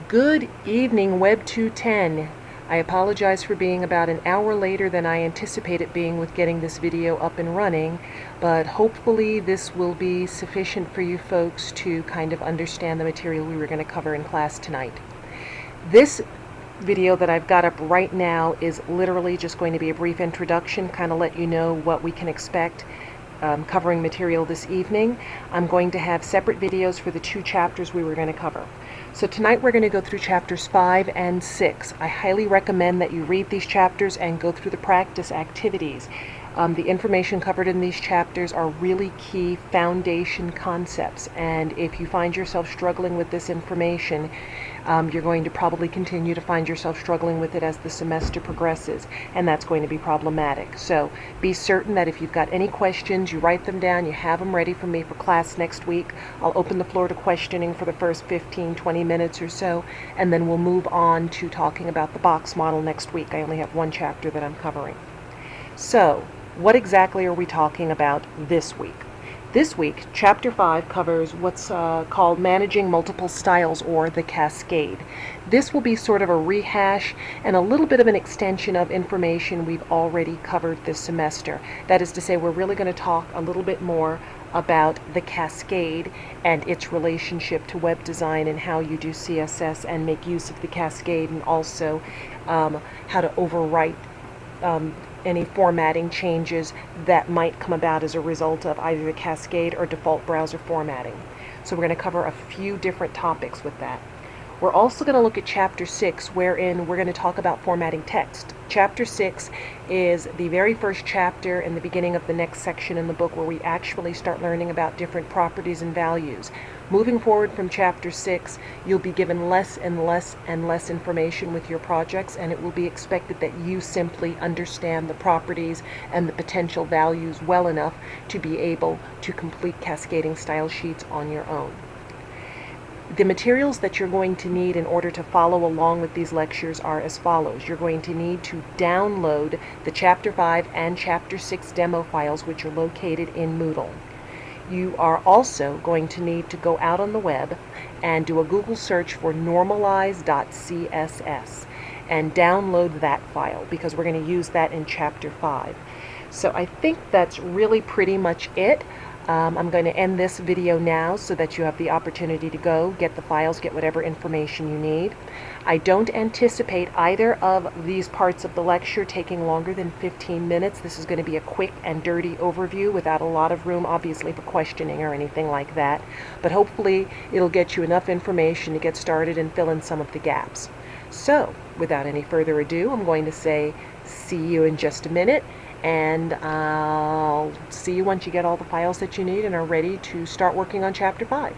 Good evening, Web 210. I apologize for being about an hour later than I anticipated being with getting this video up and running, but hopefully this will be sufficient for you folks to kind of understand the material we were going to cover in class tonight. This video that I've got up right now is literally just going to be a brief introduction, kind of let you know what we can expect covering material this evening. I'm going to have separate videos for the two chapters we were going to cover. So tonight we're going to go through chapters 5 and 6. I highly recommend that you read these chapters and go through the practice activities. The information covered in these chapters are really key foundation concepts, and if you find yourself struggling with this information, you're going to probably continue to find yourself struggling with it as the semester progresses, and that's going to be problematic. So be certain that if you've got any questions, you write them down, you have them ready for me for class next week. I'll open the floor to questioning for the first 15-20 minutes or so, and then we'll move on to talking about the box model next week. I only have one chapter that I'm covering. So, what exactly are we talking about this week? This week, Chapter 5 covers what's called Managing Multiple Styles, or the Cascade. This will be sort of a rehash and a little bit of an extension of information we've already covered this semester. That is to say, we're really going to talk a little bit more about the Cascade and its relationship to web design and how you do CSS and make use of the Cascade, and also how to overwrite any formatting changes that might come about as a result of either the Cascade or default browser formatting. So we're going to cover a few different topics with that. We're also going to look at Chapter 6, wherein we're going to talk about formatting text. Chapter 6 is the very first chapter in the beginning of the next section in the book where we actually start learning about different properties and values. Moving forward from Chapter 6, you'll be given less and less and less information with your projects, and it will be expected that you simply understand the properties and the potential values well enough to be able to complete cascading style sheets on your own. The materials that you're going to need in order to follow along with these lectures are as follows. You're going to need to download the Chapter 5 and Chapter 6 demo files, which are located in Moodle. You are also going to need to go out on the web and do a Google search for normalize.css and download that file, because we're going to use that in Chapter 5. So I think that's really pretty much it. I'm going to end this video now so that you have the opportunity to go get the files, get whatever information you need. I don't anticipate either of these parts of the lecture taking longer than 15 minutes. This is going to be a quick and dirty overview without a lot of room, obviously, for questioning or anything like that. But hopefully it'll get you enough information to get started and fill in some of the gaps. So, without any further ado, I'm going to say see you in just a minute, and I'll see you once you get all the files that you need and are ready to start working on Chapter 5.